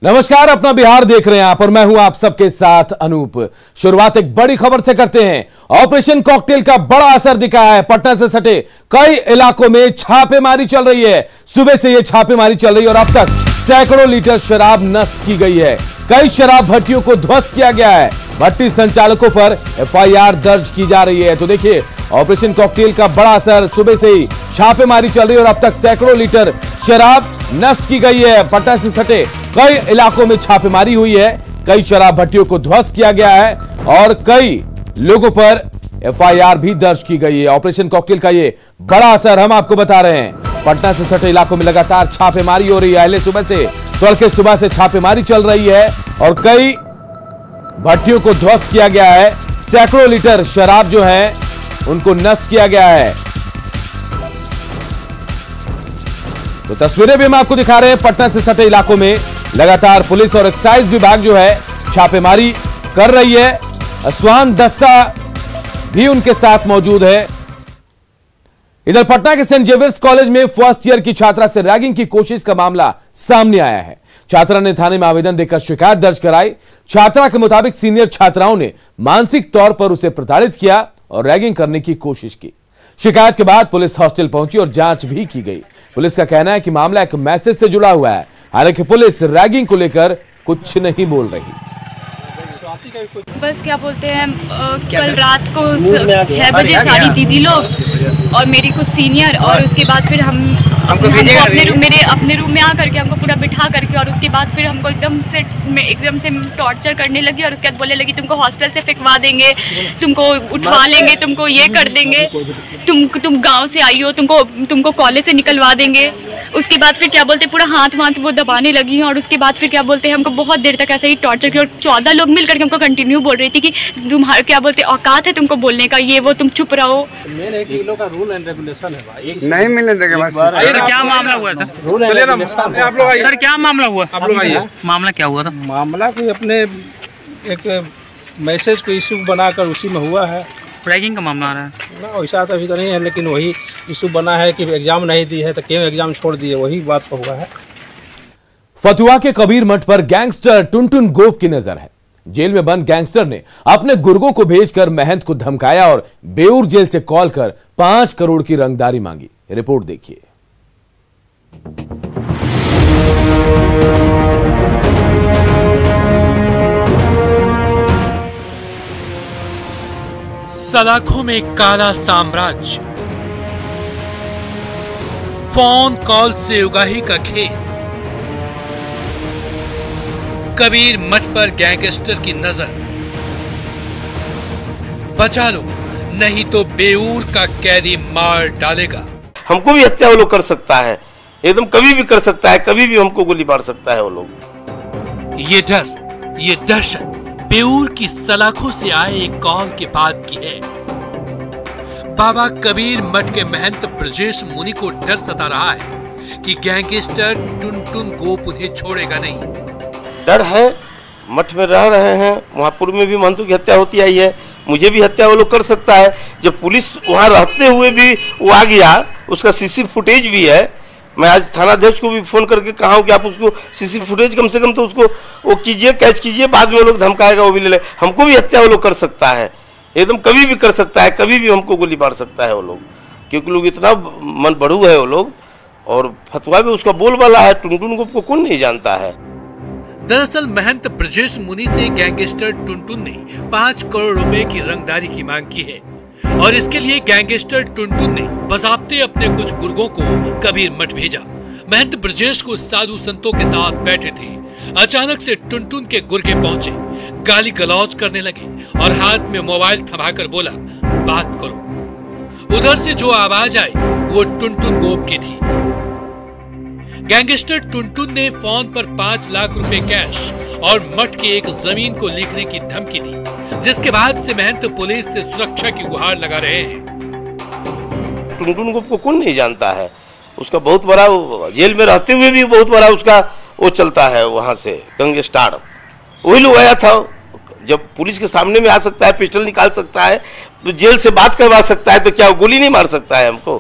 नमस्कार, अपना बिहार देख रहे हैं आप और मैं हूं आप सबके साथ अनूप। शुरुआत एक बड़ी खबर से करते हैं। ऑपरेशन कॉकटेल का बड़ा असर दिखा है। पटना से सटे कई इलाकों में छापेमारी चल रही है। सुबह से यह छापेमारी चल रही है और अब तक सैकड़ों लीटर शराब नष्ट की गई है। कई शराब भट्टियों को ध्वस्त किया गया है। भट्टी संचालकों पर एफआईआर दर्ज की जा रही है। तो देखिए, ऑपरेशन कॉकटेल का बड़ा असर। सुबह से ही छापेमारी चल रही है और अब तक सैकड़ों लीटर शराब नष्ट की गई है। पटना से सटे कई इलाकों में छापेमारी हुई है। कई शराब भट्टियों को ध्वस्त किया गया है और कई लोगों पर एफआईआर भी दर्ज की गई है। ऑपरेशन कॉकटेल का ये बड़ा असर हम आपको बता रहे हैं। पटना से सटे इलाकों में लगातार छापेमारी हो रही है। अहले सुबह से तड़के सुबह से छापेमारी चल रही है और कई भट्टियों को ध्वस्त किया गया है। सैकड़ों लीटर शराब जो है उनको नष्ट किया गया है। तो तस्वीरें भी हम आपको दिखा रहे हैं। पटना से सटे इलाकों में लगातार पुलिस और एक्साइज विभाग जो है छापेमारी कर रही है। स्वान दस्ता भी उनके साथ मौजूद है। इधर पटना के सेंट जेवियर्स कॉलेज में फर्स्ट ईयर की छात्रा से रैगिंग की कोशिश का मामला सामने आया है। छात्रा ने थाने में आवेदन देकर शिकायत दर्ज कराई। छात्रा के मुताबिक सीनियर छात्राओं ने मानसिक तौर पर उसे प्रताड़ित किया और रैगिंग करने की कोशिश की। शिकायत के बाद पुलिस हॉस्टल पहुंची और जांच भी की गई। पुलिस का कहना है कि मामला एक मैसेज से जुड़ा हुआ है। हालांकि पुलिस रैगिंग को लेकर कुछ नहीं बोल रही। बस क्या बोलते हैं, कल रात को 6 बजे सारी दीदी लोग और मेरी कुछ सीनियर और उसके बाद फिर हमको अपने रूम में आकर के हमको पूरा बिठा करके और उसके बाद फिर हमको एकदम से टॉर्चर करने लगी और उसके बाद बोलने लगी तुमको हॉस्टल से फेंकवा देंगे, तुमको उठवा लेंगे, तुमको ये कर देंगे, तुम गांव से आई हो, तुमको कॉलेज से निकलवा देंगे। उसके बाद फिर क्या बोलते पूरा हाथ वो दबाने लगी और उसके बाद फिर क्या बोलते हमको बहुत देर तक ऐसे ही टॉर्चर किया और 14 लोग मिलकर हमको कंटिन्यू बोल रही थी कि तुम्हारा क्या बोलते औकात है तुमको बोलने का, ये वो, तुम चुप रहो। मेन 1 किलो का रूल एंड रेगुलेशन है भाई, नहीं मिलने देंगे बस। क्या मामला हुआ सर? आप लोग आइए। सर क्या मामला हुआ? आप लोग आइए। मामला क्या हुआ था? मामला कोई अपने एक मैसेज को इशू बनाकर उसी में हुआ है। रैगिंग का मामला आ रहा है ना, वैसा तो अभी तो नहीं है, लेकिन वही इशू बना है कि एग्जाम नहीं दी है तो क्यों एग्जाम छोड़ दिए, वही बात पर हुआ है। फतुहा के कबीर मठ पर गैंगस्टर टुनटुन गोप की नजर है। जेल में बंद गैंगस्टर ने अपने गुर्गों को भेजकर महंत को धमकाया और बेऊर जेल से कॉल कर 5 करोड़ की रंगदारी मांगी। रिपोर्ट देखिए। सलाखों में काला साम्राज्य, फोन कॉल से उगाही का खेत, कबीर मठ पर गैंगस्टर की नजर। बचा लो नहीं तो बेऊर का कैदी मार डालेगा। हमको भी हत्या वो लोग कर सकता है, एकदम कभी भी कर सकता है, कभी भी हमको गोली मार सकता है वो लोग। ये डर, ये दहशत बेऊर की सलाखों से आए एक कॉल के बाद की है। बाबा कबीर मठ के महंत ब्रजेश मुनि को डर सता रहा है कि गैंगस्टर टुनटुन गोप उन्हें छोड़ेगा नहीं। डर है, मठ में रह रहे हैं, वहां पूर्व में भी महंतों की हत्या होती आई है, मुझे भी हत्या वो लोग कर सकता है। जब पुलिस वहां रहते हुए भी वो आ गया, उसका सीसी फुटेज भी है। मैं आज थानाध्यक्ष को भी फोन करके कहा हूं कि आप उसको सीसी फुटेज कम से कम तो उसको वो कीजिए, कैच कीजिए, बाद में वो लोग धमकाएगा वो भी ले ले। हमको भी हत्या वो लोग कर सकता है, एकदम कभी भी कर सकता है, कभी भी हमको गोली मार सकता है वो लोग, क्योंकि लोग इतना मन बढ़ू है वो लोग। और फतवा में उसका बोलबाला है, टुनटुन को कौन नहीं जानता है। दरअसल महंत ब्रजेश मुनि से गैंगस्टर टुनटुन ने 5 करोड़ रुपए की रंगदारी की मांग की है और इसके लिए गैंगस्टर टुनटुन ने बज़ाब्ते अपने कुछ गुर्गों को कबीर मठ भेजा। महंत ब्रजेश को साधु संतों के साथ बैठे थे। अचानक से टुनटुन के गुर्गे पहुंचे, गाली गलौज करने लगे और हाथ में मोबाइल थमाकर बोला बात करो। उधर से जो आवाज आई वो टुनटुन गोप की थी। गैंगस्टर टुनटुन ने फोन पर 5 लाख रुपए कैश और मठ की एक जमीन को लिखने की धमकी दी, जिसके बाद से महंत पुलिस से सुरक्षा की गुहार लगा रहे हैं। टुनटुन को कौन नहीं जानता है, उसका बहुत बड़ा जेल में रहते हुए भी बहुत बड़ा उसका वो चलता है, वहां से गैंगस्टर वही लोग आया था। जब पुलिस के सामने में आ सकता है, पिस्टल निकाल सकता है, तो जेल से बात करवा सकता है, तो क्या गोली नहीं मार सकता है हमको?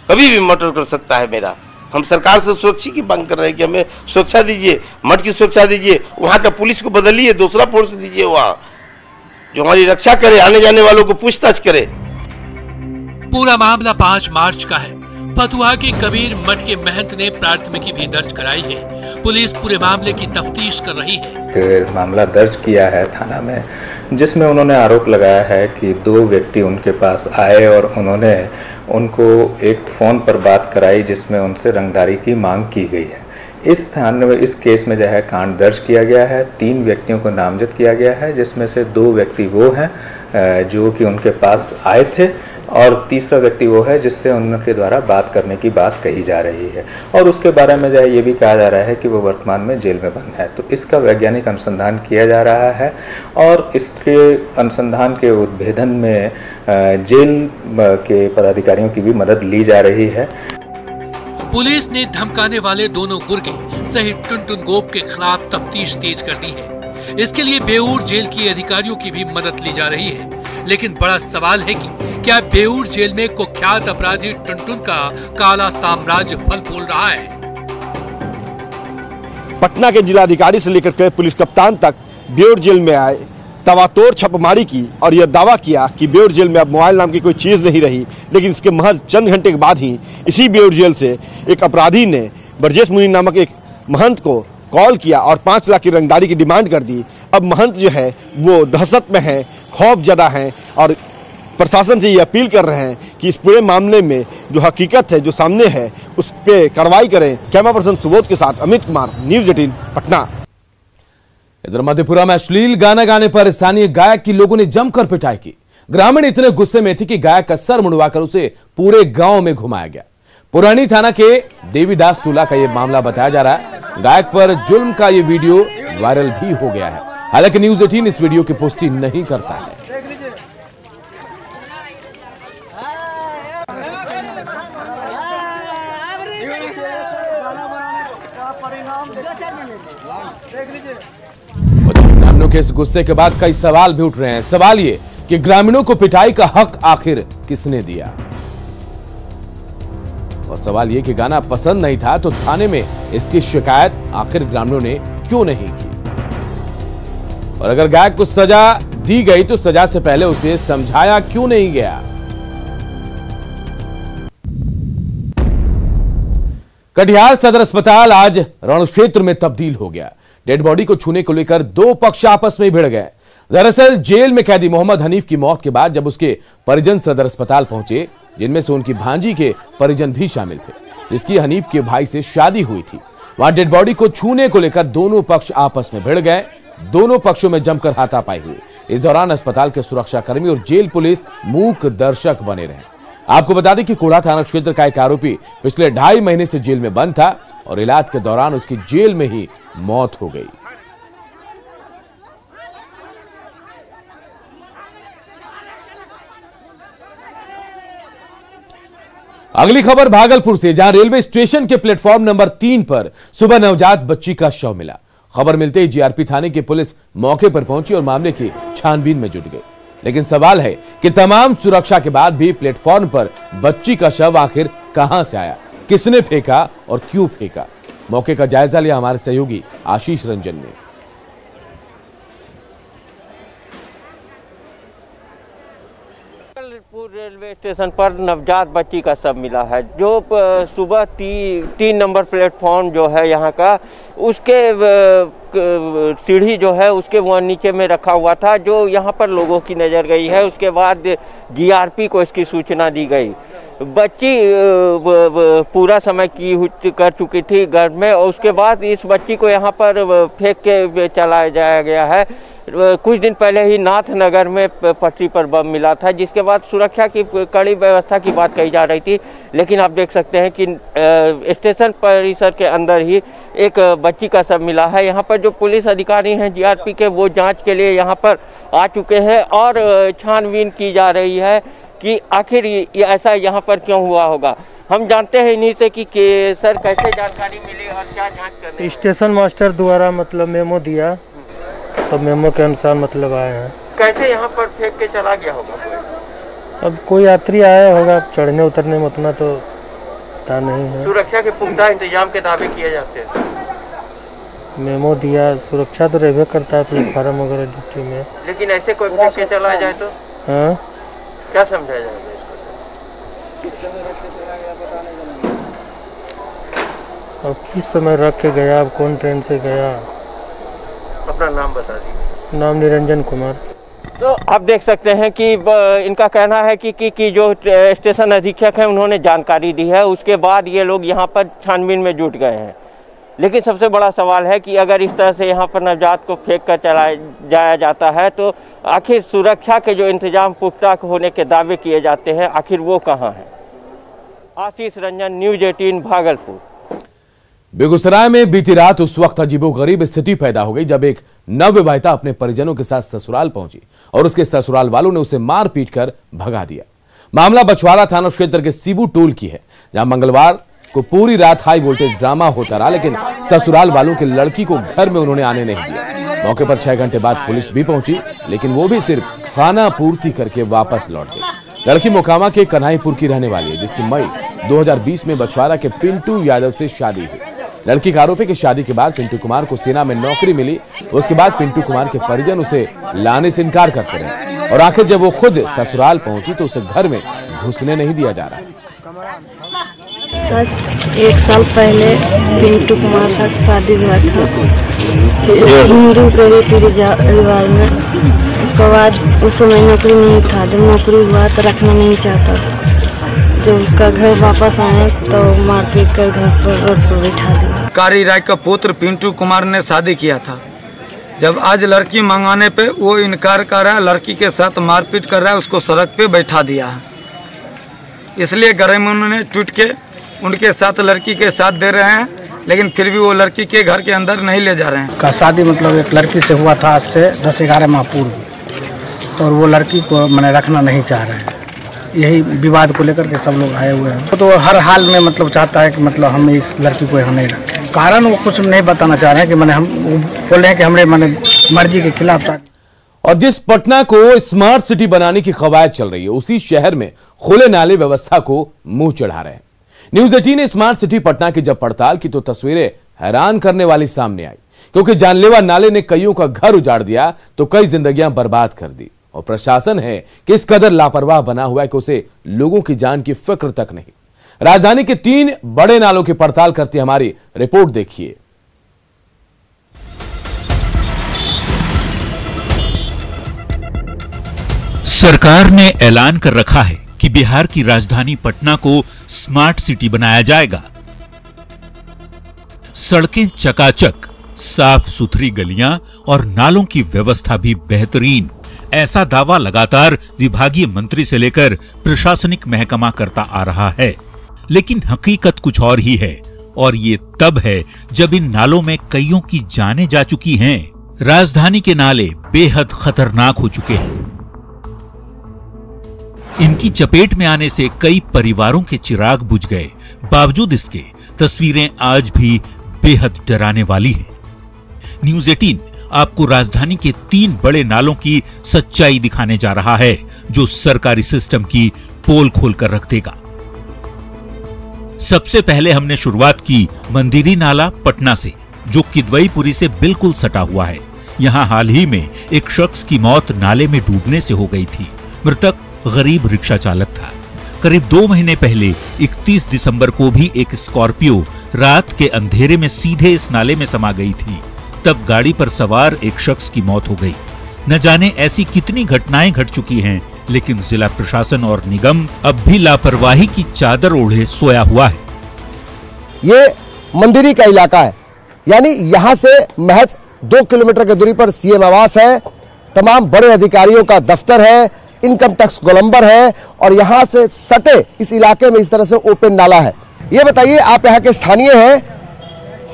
कभी भी मर्डर कर सकता है मेरा। हम सरकार से सुरक्षा की मांग कर रहे हैं कि हमें सुरक्षा दीजिए, मठ की सुरक्षा दीजिए, वहाँ का पुलिस को बदलिए, दूसरा फोर्स दीजिए वहाँ जो हमारी रक्षा करे, आने जाने वालों को पूछताछ करे। पूरा मामला 5 मार्च का है। फतुहा के कबीर मठ के महंत ने प्राथमिकी भी दर्ज कराई है। पुलिस पूरे मामले की तफ्तीश कर रही है। मामला दर्ज किया है थाना में, जिसमें उन्होंने आरोप लगाया है कि 2 व्यक्ति उनके पास आए और उन्होंने उनको एक फ़ोन पर बात कराई जिसमें उनसे रंगदारी की मांग की गई है। इस केस में जो है कांड दर्ज किया गया है। 3 व्यक्तियों को नामजद किया गया है, जिसमें से 2 व्यक्ति वो हैं जो कि उनके पास आए थे और तीसरा व्यक्ति वो है जिससे उनके द्वारा बात करने की बात कही जा रही है और उसके बारे में जो है ये भी कहा जा रहा है कि वो वर्तमान में जेल में बंद है। तो इसका वैज्ञानिक अनुसंधान किया जा रहा है और इसके अनुसंधान के उद्भेदन में जेल के पदाधिकारियों की भी मदद ली जा रही है। पुलिस ने धमकाने वाले दोनों गुर्गे सहित टुनटुन गोप के खिलाफ तफ्तीश तेज कर दी है। इसके लिए बेऊर जेल के अधिकारियों की भी मदद ली जा रही है। लेकिन बड़ा सवाल है कि क्या बेऊर जेल में कुख्यात अपराधी टुनटुन का काला साम्राज्य फल फूल रहा है? पटना के जिलाधिकारी से लेकर के पुलिस कप्तान तक बेऊर जेल में आए, तवातोड़ छापेमारी की और यह दावा किया कि बेऊर जेल में अब मोबाइल नाम की कोई चीज नहीं रही। लेकिन इसके महज चंद घंटे के बाद ही इसी बेऊर जेल से एक अपराधी ने ब्रजेश मुनि नामक एक महंत को कॉल किया और 5 लाख की रंगदारी की डिमांड कर दी। अब महंत जो है वो दहशत में है, खौफ ज़दा है और प्रशासन से ये अपील कर रहे हैं कि इस पूरे मामले में जो हकीकत है, जो सामने है, उस पर कार्रवाई करें। कैमरा पर्सन सुबोध के साथ अमित कुमार, न्यूज़ 18 पटना। इधर मधेपुरा में अश्लील गाना गाने पर स्थानीय गायक की लोगों ने जमकर पिटाई की। ग्रामीण इतने गुस्से में थे कि गायक का सर मुंडवाकर उसे पूरे गांव में घुमाया गया। पुरानी थाना के देवीदास टोला का यह मामला बताया जा रहा है। गायक पर जुल्म का यह वीडियो वायरल भी हो गया है। हालांकि न्यूज़ 18 इस वीडियो की पुष्टि नहीं करता है। ग्रामीणों के इस गुस्से के बाद कई सवाल भी उठ रहे हैं। सवाल ये कि ग्रामीणों को पिटाई का हक आखिर किसने दिया, और सवाल ये कि गाना पसंद नहीं था तो थाने में इसकी शिकायत आखिर ग्रामीणों ने क्यों नहीं की, और अगर गायक को सजा दी गई तो सजा से पहले उसे समझाया क्यों नहीं गया। कटिहार सदर अस्पताल आज रण क्षेत्र में तब्दील हो गया। डेड बॉडी को छूने को लेकर 2 पक्ष आपस में भिड़ गए। दरअसल जेल में कैदी मोहम्मद हनीफ की मौत के बाद जब उसके परिजन सदर अस्पताल पहुंचे, जिनमें से उनकी भांजी के परिजन भी शामिल थे, जिसकी हनीफ के भाई से शादी हुई थी, वहां डेड बॉडी को छूने को लेकर दोनों पक्ष आपस में भिड़ गए। दोनों पक्षों में जमकर हाथापाई हुई। इस दौरान अस्पताल के सुरक्षाकर्मी और जेल पुलिस मूक दर्शक बने रहे। आपको बता दें कि कोढ़ा थाना क्षेत्र का एक आरोपी पिछले 2.5 महीने से जेल में बंद था और इलाज के दौरान उसकी जेल में ही मौत हो गई। अगली खबर भागलपुर से, जहां रेलवे स्टेशन के प्लेटफॉर्म नंबर 3 पर सुबह नवजात बच्ची का शव मिला। खबर मिलते ही जीआरपी थाने की पुलिस मौके पर पहुंची और मामले की छानबीन में जुट गई। लेकिन सवाल है कि तमाम सुरक्षा के बाद भी प्लेटफॉर्म पर बच्ची का शव आखिर कहां से आया, किसने फेंका और क्यों फेंका। मौके का जायजा लिया हमारे सहयोगी आशीष रंजन ने। रेलवे स्टेशन पर नवजात बच्ची का शव मिला है, जो सुबह 3 नंबर प्लेटफॉर्म जो है यहाँ का, उसके सीढ़ी जो है उसके वहाँ नीचे में रखा हुआ था, जो यहाँ पर लोगों की नज़र गई है। उसके बाद जीआरपी को इसकी सूचना दी गई। बच्ची पूरा समय कर चुकी थी घर में, और उसके बाद इस बच्ची को यहाँ पर फेंक के चलाया जाया गया है। कुछ दिन पहले ही नाथनगर में पटरी पर बम मिला था, जिसके बाद सुरक्षा की कड़ी व्यवस्था की बात कही जा रही थी। लेकिन आप देख सकते हैं कि स्टेशन परिसर के अंदर ही एक बच्ची का शव मिला है। यहाँ पर जो पुलिस अधिकारी हैं जीआरपी के, वो जांच के लिए यहाँ पर आ चुके हैं और छानबीन की जा रही है कि आखिर ये ऐसा यहाँ पर क्यों हुआ होगा। हम जानते हैं इन्हीं से कि सर कैसे जानकारी मिली और क्या जाँच कर रहे हैं। स्टेशन मास्टर द्वारा मतलब मेमो दिया, तो मेमो के अनुसार मतलब आए हैं। कैसे यहाँ पर फेंक के चला गया होगा? अब कोई यात्री आया होगा, चढ़ने उतरने में उतना तो पता नहीं है। सुरक्षा के पुख्ता इंतजाम के दावे किए जाते हैं। मेमो दिया, सुरक्षा तो रहबे करता है प्लेटफार्म वगैरह ड्यूटी में, लेकिन ऐसे कोई फेंक के चला जाए तो हाँ क्या समझा जाएगा? अब किस समय रख के गया, अब कौन ट्रेन से गया? अपना नाम बता दीजिए। नाम निरंजन कुमार। तो आप देख सकते हैं कि इनका कहना है कि जो स्टेशन अधीक्षक हैं उन्होंने जानकारी दी है, उसके बाद ये लोग यहाँ पर छानबीन में जुट गए हैं। लेकिन सबसे बड़ा सवाल है कि अगर इस तरह से यहाँ पर नवजात को फेंक कर चलाया जाया जाता है तो आखिर सुरक्षा के जो इंतजाम पुख्ता होने के दावे किए जाते हैं, आखिर वो कहाँ हैं? आशीष रंजन, न्यूज़ 18 भागलपुर। बेगूसराय में बीती रात उस वक्त अजीबोगरीब स्थिति पैदा हो गई जब एक नवविवाहिता अपने परिजनों के साथ ससुराल पहुंची और उसके ससुराल वालों ने उसे मार पीट कर भगा दिया। मामला बछवाड़ा थाना क्षेत्र के सीबू टोल की है, जहां मंगलवार को पूरी रात हाई वोल्टेज ड्रामा होता रहा, लेकिन ससुराल वालों की लड़की को घर में उन्होंने आने नहीं दिया। मौके पर 6 घंटे बाद पुलिस भी पहुंची, लेकिन वो भी सिर्फ खाना पूर्ति करके वापस लौट गई। लड़की मोकामा के कन्हाईपुर की रहने वाली है, जिसकी मई 2020 में बछवाड़ा के पिंटू यादव से शादी हुई। लड़की का आरोप है कि शादी के बाद पिंटू कुमार को सेना में नौकरी मिली। उसके बाद पिंटू कुमार के परिजन उसे लाने से इनकार करते रहे और आखिर जब वो खुद ससुराल पहुंची तो उसे घर में घुसने नहीं दिया जा रहा। सच 1 साल पहले पिंटू कुमार साथ शादी हुआ था हिंदू के रीति रिवाज में। उसके बाद उस समय नौकरी नहीं था, जब नौकरी हुआ तो रखना नहीं चाहता था। जब उसका घर वापस आए तो मारपीट कर घर पर रोड पर बैठा दिया। कारी राय का पुत्र पिंटू कुमार ने शादी किया था। जब आज लड़की मंगाने पे वो इनकार कर रहा है, लड़की के साथ मारपीट कर रहा है, उसको सड़क पे बैठा दिया है। इसलिए घर में उन्होंने टूट के उनके साथ लड़की के साथ दे रहे हैं, लेकिन फिर भी वो लड़की के घर के अंदर नहीं ले जा रहे हैं। का शादी मतलब एक लड़की से हुआ था आज से 10-11 माह पूर्व, और वो लड़की को मैंने रखना नहीं चाह रहे हैं। यही विवाद को लेकर के सब लोग आए हुए हैं। तो हर हाल में मतलब चाहता है कि मतलब हम इस लड़की को यहाँ नहीं रखें। कारण वो कुछ नहीं बताना चाह रहे हैं कि मैंने हम बोल रहे हैं कि हमारे मैंने मर्जी के खिलाफ। और जिस पटना को स्मार्ट सिटी बनाने की कवायद चल रही है, उसी शहर में खुले नाले व्यवस्था को मुंह चढ़ा रहे हैं। न्यूज़ 18 ने स्मार्ट सिटी पटना की जब पड़ताल की तो तस्वीरें हैरान करने वाली सामने आई, क्योंकि जानलेवा नाले ने कईयों का घर उजाड़ दिया तो कई जिंदगियां बर्बाद कर दी। और प्रशासन है कि इस कदर लापरवाह बना हुआ है कि उसे लोगों की जान की फिक्र तक नहीं। राजधानी के 3 बड़े नालों की पड़ताल करती हमारी रिपोर्ट देखिए। सरकार ने ऐलान कर रखा है कि बिहार की राजधानी पटना को स्मार्ट सिटी बनाया जाएगा। सड़कें चकाचक, साफ सुथरी गलियां और नालों की व्यवस्था भी बेहतरीन, ऐसा दावा लगातार विभागीय मंत्री से लेकर प्रशासनिक महकमा करता आ रहा है। लेकिन हकीकत कुछ और ही है, और ये तब है जब इन नालों में कईयों की जानें जा चुकी हैं। राजधानी के नाले बेहद खतरनाक हो चुके हैं। इनकी चपेट में आने से कई परिवारों के चिराग बुझ गए। बावजूद इसके तस्वीरें आज भी बेहद डराने वाली हैं। न्यूज़ 18 आपको राजधानी के 3 बड़े नालों की सच्चाई दिखाने जा रहा है, जो सरकारी सिस्टम की पोल खोलकर रख देगा। सबसे पहले हमने शुरुआत की मंदिरी नाला पटना से, जो किदवईपुरी से बिल्कुल सटा हुआ है। यहां हाल ही में एक शख्स की मौत नाले में डूबने से हो गई थी। मृतक गरीब रिक्शा चालक था। करीब 2 महीने पहले 31 दिसंबर को भी एक स्कॉर्पियो रात के अंधेरे में सीधे इस नाले में समा गई थी। तब गाड़ी पर सवार एक शख्स की मौत हो गई। न जाने ऐसी कितनी घटनाएं घट चुकी हैं, लेकिन जिला प्रशासन और निगम अब भी लापरवाही की चादर ओढ़े सोया हुआ है। ये मंदिरी का इलाका है, यानी यहाँ से महज 2 किलोमीटर की दूरी पर सीएम आवास है, तमाम बड़े अधिकारियों का दफ्तर है, इनकम टैक्स गोलंबर है, और यहाँ से सटे इस इलाके में इस तरह से ओपन नाला है। ये बताइए, आप यहाँ के स्थानीय हैं,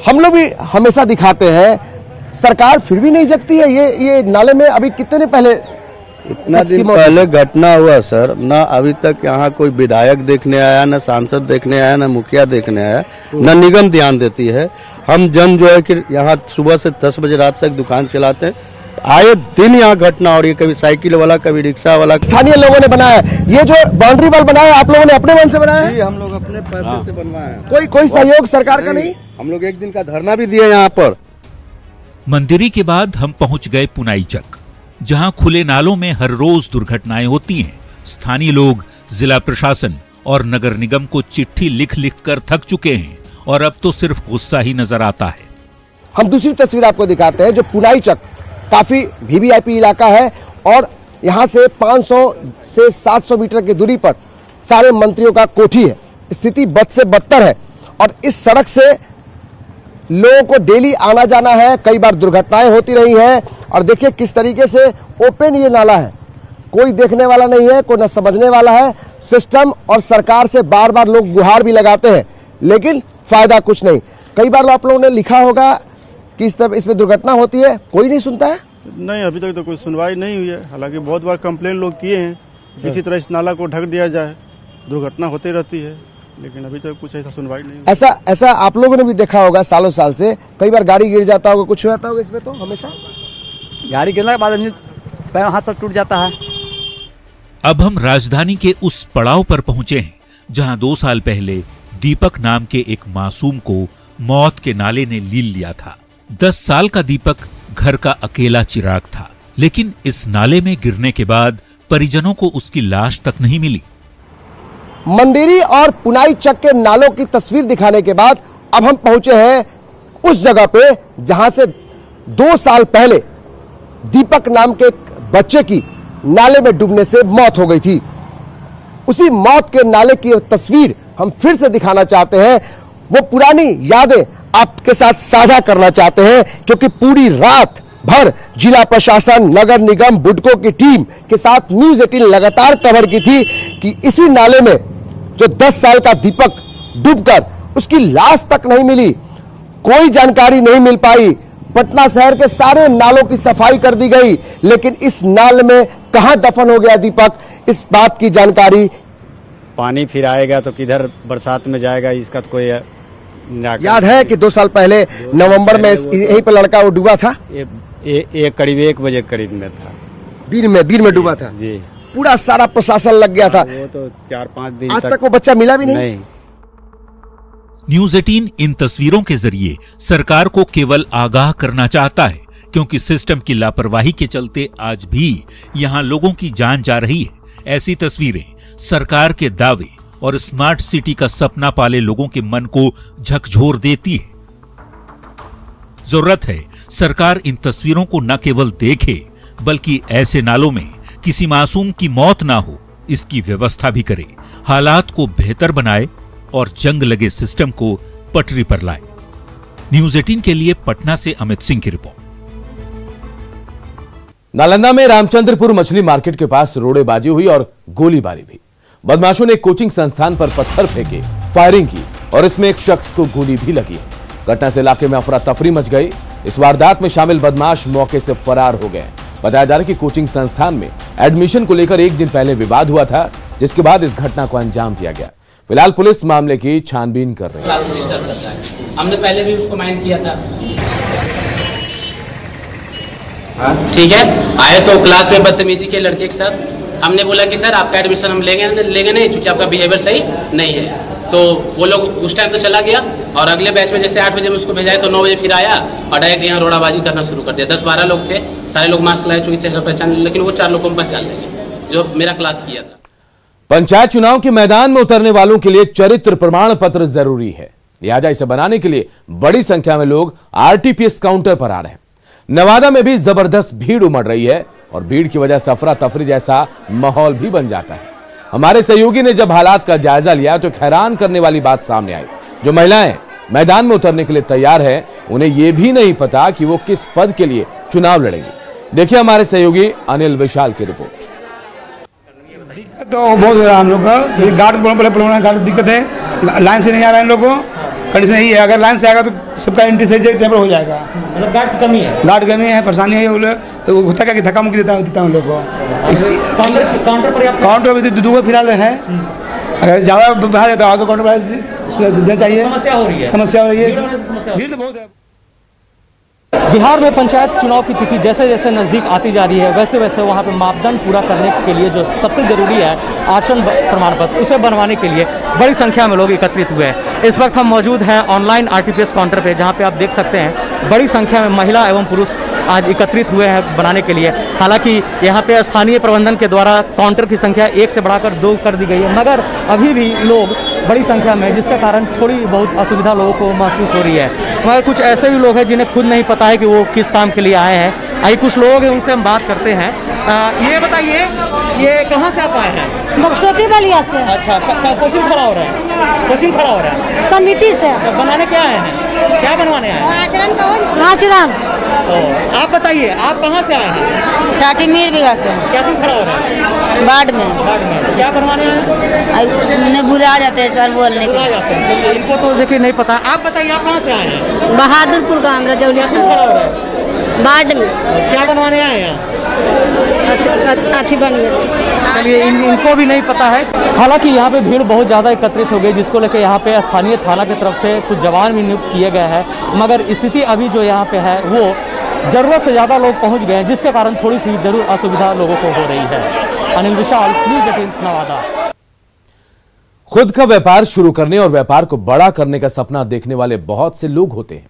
हम लोग भी हमेशा दिखाते हैं, सरकार फिर भी नहीं जगती है। ये नाले में अभी कितने पहले इतना दिन पहले घटना हुआ सर, ना अभी तक यहाँ कोई विधायक देखने आया, ना सांसद देखने आया, ना मुखिया देखने आया, ना निगम ध्यान देती है। हम जन जो है कि यहाँ सुबह से 10 बजे रात तक दुकान चलाते हैं, आए दिन यहाँ घटना हो रही है, कभी साइकिल वाला कभी रिक्शा वाला। स्थानीय लोगों ने बनाया ये जो बाउंड्री वॉल बनाया, आप लोगों ने अपने मन से बनाया है? हम लोग अपने पैसे से बनवाए हैं। कोई सहयोग सरकार का नहीं? हम लोग एक दिन का धरना भी दिए यहाँ पर। मंदिरी के बाद हम पहुंच गए पुनाई चक, जहां खुले नालों में हर रोज दुर्घटनाएं होती हैं। स्थानीय लोग जिला प्रशासन और नगर निगम को चिट्ठी लिख लिख कर थक चुके हैं और अब तो सिर्फ गुस्सा ही नजर आता है। हम दूसरी तस्वीर आपको दिखाते हैं, जो पुनाई चक काफी वीवीआईपी इलाका है और यहाँ से 500 से 700 मीटर की दूरी पर सारे मंत्रियों का कोठी है। स्थिति बद से बदतर है और इस सड़क से लोगों को डेली आना जाना है, कई बार दुर्घटनाएं होती रही हैं। और देखिए किस तरीके से ओपन ये नाला है, कोई देखने वाला नहीं है, कोई न समझने वाला है। सिस्टम और सरकार से बार बार लोग गुहार भी लगाते हैं, लेकिन फायदा कुछ नहीं। कई बार आप लोगों ने लिखा होगा कि इसमें दुर्घटना होती है, कोई नहीं सुनता है। नहीं, अभी तक तो कोई सुनवाई नहीं हुई है। हालांकि बहुत बार कंप्लेन लोग किए हैं, किसी तरह इस नाला को ढक दिया जाए, दुर्घटना होती रहती है, लेकिन अभी तक कुछ ऐसा सुनवाई नहीं। ऐसा आप लोगों ने भी देखा होगा सालों साल से, कई बार गाड़ी गिर जाता होगा, कुछ हो जाता होगा इसमें। तो हमेशा गाड़ी गिरने के बाद पैर हाथ सब टूट जाता है। अब हम राजधानी के उस पड़ाव पर पहुंचे हैं जहां 2 साल पहले दीपक नाम के एक मासूम को मौत के नाले ने लील लिया था। 10 साल का दीपक घर का अकेला चिराग था, लेकिन इस नाले में गिरने के बाद परिजनों को उसकी लाश तक नहीं मिली। मंदिरी और पुनाई चक के नालों की तस्वीर दिखाने के बाद अब हम पहुंचे हैं उस जगह पे जहां से 2 साल पहले दीपक नाम के एक बच्चे की नाले में डूबने से मौत हो गई थी। उसी मौत के नाले की तस्वीर हम फिर से दिखाना चाहते हैं, वो पुरानी यादें आपके साथ साझा करना चाहते हैं, क्योंकि पूरी रात भर जिला प्रशासन, नगर निगम, बुडको की टीम के साथ न्यूज़ 18 लगातार कवर की थी कि इसी नाले में जो 10 साल का दीपक डूबकर उसकी लाश तक नहीं मिली, कोई जानकारी नहीं मिल पाई। पटना शहर के सारे नालों की सफाई कर दी गई, लेकिन इस नाल में कहां दफन हो गया दीपक, इस बात की जानकारी। पानी फिर आएगा तो किधर बरसात में जाएगा, इसका तो कोई याद है कि 2 साल पहले नवंबर में यहीं पर लड़का वो डूबा था। करीब 1 बजे करीब में था, दिन में डूबा था जी। पूरा सारा प्रशासन लग गया था। वो तो 4-5 दिन आज तक वो बच्चा मिला भी नहीं। न्यूज़ 18 इन तस्वीरों के जरिए सरकार को केवल आगाह करना चाहता है, क्योंकि सिस्टम की लापरवाही के चलते आज भी यहां लोगों की जान जा रही है। ऐसी तस्वीरें सरकार के दावे और स्मार्ट सिटी का सपना पाले लोगों के मन को झकझोर देती है। जरूरत है सरकार इन तस्वीरों को न केवल देखे, बल्कि ऐसे नालों में किसी मासूम की मौत ना हो, इसकी व्यवस्था भी करे, हालात को बेहतर बनाए और जंग लगे सिस्टम को पटरी पर लाए। न्यूज़ 18 के लिए पटना से अमित सिंह की रिपोर्ट। नालंदा में रामचंद्रपुर मछली मार्केट के पास रोड़ेबाजी हुई और गोलीबारी भी। बदमाशों ने कोचिंग संस्थान पर पत्थर फेंके, फायरिंग की और इसमें एक शख्स को गोली भी लगी। घटना से इलाके में अफरा तफरी मच गई। इस वारदात में शामिल बदमाश मौके से फरार हो गए। बताया जा रहा है कि कोचिंग संस्थान में एडमिशन को लेकर एक दिन पहले विवाद हुआ था, जिसके बाद इस घटना को अंजाम दिया गया। फिलहाल पुलिस मामले की छानबीन कर रही है। हमने पहले भी उसको माइंड किया था, ठीक है। आए तो क्लास में बदतमीजी के लड़के के साथ, हमने बोला कि सर आपका एडमिशन हम लेंगे नहीं, क्योंकि आपका बिहेवियर सही नहीं है। तो वो लोग उस टाइम तो चला गया और अगले बैच में जैसे 8 बजे में उसको भेजा है तो 9 बजे फिर आया और डायरेक्ट यहाँ रोड़ाबाजी करना शुरू कर दिया। 10-12 लोग थे, सारे लोग मास्क लगाए, चूंकि चेहरा पहचान, लेकिन वो 4 लोग को पहचान लेंगे जो मेरा क्लास किया था। पंचायत चुनाव के मैदान में उतरने वालों के लिए चरित्र प्रमाण पत्र जरूरी है, लिहाजा इसे बनाने के लिए बड़ी संख्या में लोग आरटीपीएस काउंटर पर आ रहे हैं। नवादा में भी जबरदस्त भीड़ उमड़ रही है और भीड़ की वजह से अफरा तफरी जैसा माहौल भी बन जाता है। हमारे सहयोगी ने जब हालात का जायजा लिया तो हैरान करने वाली बात सामने आई। जो महिलाएं मैदान में उतरने के लिए तैयार हैं, उन्हें यह भी नहीं पता कि वो किस पद के लिए चुनाव लड़ेंगे। देखिए हमारे सहयोगी अनिल विशाल की रिपोर्ट। दिक्कत तो बहुत हो रहा है हम लोग का, गार्ड दिक्कत है, लाइन से नहीं आ रहा है इन लोगों को। कंडीशन यही है, अगर लाइन से आएगा तो सबका एंट्री सही जगह पर हो जाएगा। मतलब गार्ड कमी है, परेशानी है। तो होता क्या कि धक्का मुक्की देता हूँ लोग को। काउंटर पर 2 फिलहाल है, अगर ज़्यादा बाहर तो आगे काउंटर पर देना चाहिए। समस्या हो रही है, भीड़ तो बहुत है। बिहार में पंचायत चुनाव की तिथि जैसे जैसे नज़दीक आती जा रही है वैसे वैसे वहाँ पे मापदंड पूरा करने के लिए जो सबसे ज़रूरी है आरक्षण प्रमाण पत्र, उसे बनवाने के लिए बड़ी संख्या में लोग एकत्रित हुए हैं। इस वक्त हम मौजूद हैं ऑनलाइन RTPS काउंटर पे, जहाँ पे आप देख सकते हैं बड़ी संख्या में महिला एवं पुरुष आज एकत्रित हुए हैं बनाने के लिए। हालांकि यहाँ पे स्थानीय प्रबंधन के द्वारा काउंटर की संख्या 1 से बढ़ाकर 2 कर दी गई है, मगर अभी भी लोग बड़ी संख्या में, जिसके कारण थोड़ी बहुत असुविधा लोगों को महसूस हो रही है। मगर कुछ ऐसे भी लोग हैं जिन्हें खुद नहीं पता है कि वो किस काम के लिए आए हैं। आइए कुछ लोग हैं उनसे हम बात करते हैं। ये बताइए, ये कहाँ से आप आए हैं? बक्सोती बलिया से। अच्छा, कोचिंग खड़ा हो रहा है? कोचिंग खड़ा हो रहा है समिति से। तो बनाने क्या आए हैं? क्या बनवाने आए हैं? आचरण। आप बताइए, आप कहाँ से आए हैं? टाटीमीर बिगा से। क्या तुम खड़ा हो रहा है? बाढ़ में। क्या बनवाने आए हैं? भुला जाते हैं सर बोलने के। इनको तो देखिए नहीं पता। आप बताइए, आप कहाँ से आए हैं? बहादुरपुर गाँव रजौलिया। खड़ा हो रहा है? बाढ़ में। क्या बनवाने आए हैं? अथी बन गए। चलिए, इनको भी नहीं पता है। हालांकि यहाँ पे भीड़ बहुत ज़्यादा एकत्रित हो गई, जिसको लेकर यहाँ पे स्थानीय थाना की तरफ से कुछ जवान भी नियुक्त किए गए हैं, मगर स्थिति अभी जो यहाँ पे है वो जरूरत से ज़्यादा लोग पहुँच गए हैं, जिसके कारण थोड़ी सी जरूर असुविधा लोगों को हो रही है। अनिल विशाल, न्यूज़ 18 नवादा। खुद का व्यापार शुरू करने और व्यापार को बड़ा करने का सपना देखने वाले बहुत से लोग होते हैं,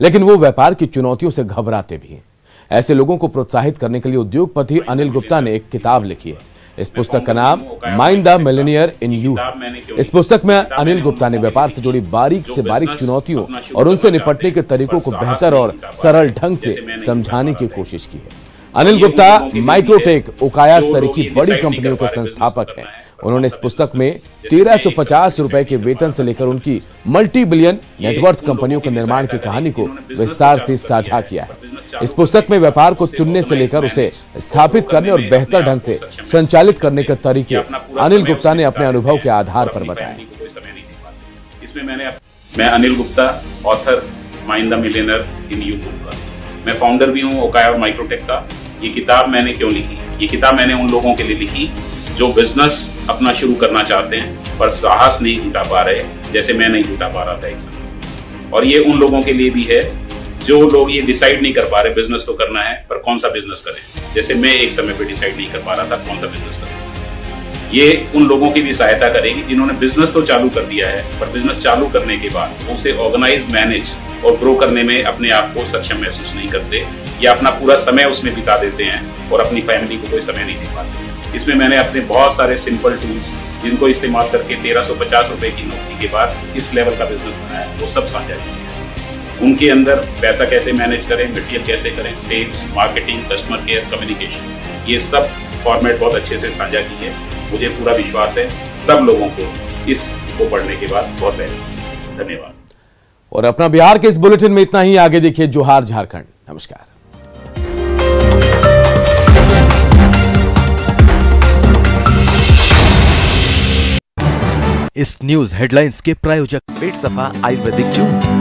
लेकिन वो व्यापार की चुनौतियों से घबराते भी हैं। ऐसे लोगों को प्रोत्साहित करने के लिए उद्योगपति अनिल गुप्ता ने एक किताब लिखी है। इस पुस्तक का नाम mind the Millionaire in you है। इस पुस्तक में अनिल गुप्ता ने व्यापार से जुड़ी बारीक से बारीक चुनौतियों और उनसे निपटने के तरीकों को बेहतर और सरल ढंग से समझाने की कोशिश की है। अनिल गुप्ता माइक्रोटेक, ओकाया सरीखी बड़ी कंपनियों के संस्थापक हैं। उन्होंने इस पुस्तक में 1350 रुपए के वेतन से लेकर उनकी मल्टी बिलियन नेटवर्थ कंपनियों के निर्माण की कहानी को विस्तार से साझा किया है। इस पुस्तक में व्यापार को चुनने से लेकर उसे स्थापित करने और बेहतर ढंग से संचालित करने के तरीके अनिल गुप्ता ने अपने अनुभव के आधार पर बताए। मैं Anil Gupta, author mind the millionaire in you book का। मैं फाउंडर भी हूँ ओकाया और माइक्रोटेक का। ये किताब मैंने क्यों लिखी? ये किताब मैंने उन लोगों के लिए लिखी जो बिजनेस अपना शुरू करना चाहते हैं पर साहस नहीं जुटा पा रहे, जैसे मैं नहीं जुटा पा रहा था एक समय। और ये उन लोगों के लिए भी है जो लोग ये डिसाइड नहीं कर पा रहे बिजनेस तो करना है पर कौन सा बिजनेस करें, जैसे मैं एक समय पे डिसाइड नहीं कर पा रहा था कौन सा बिजनेस करें। ये उन लोगों की भी सहायता करेगी जिन्होंने बिजनेस तो चालू कर दिया है पर बिजनेस चालू करने के बाद उसे ऑर्गेनाइज, मैनेज और ग्रो करने में अपने आप को सक्षम महसूस नहीं करते या अपना पूरा समय उसमें बिता देते हैं और अपनी फैमिली को कोई समय नहीं दे पाते। इसमें मैंने अपने बहुत सारे सिंपल टूल्स जिनको इस्तेमाल करके 1350 रुपए की नौकरी के बाद इस लेवल का बिजनेस बनाया, वो सब साझा किए हैं। उनके अंदर पैसा कैसे मैनेज करें, मटेरियल कैसे करें, sales, marketing, customer care, communication, ये सब फॉर्मेट बहुत अच्छे से साझा की है। मुझे पूरा विश्वास है सब लोगों को इसको पढ़ने के बाद बहुत बेहतर। धन्यवाद। और अपना बिहार के इस बुलेटिन में इतना ही। आगे देखिए जोहार झारखंड। नमस्कार। इस न्यूज हेडलाइंस के प्रायोजक पेट सफा आयुर्वेदिक जून।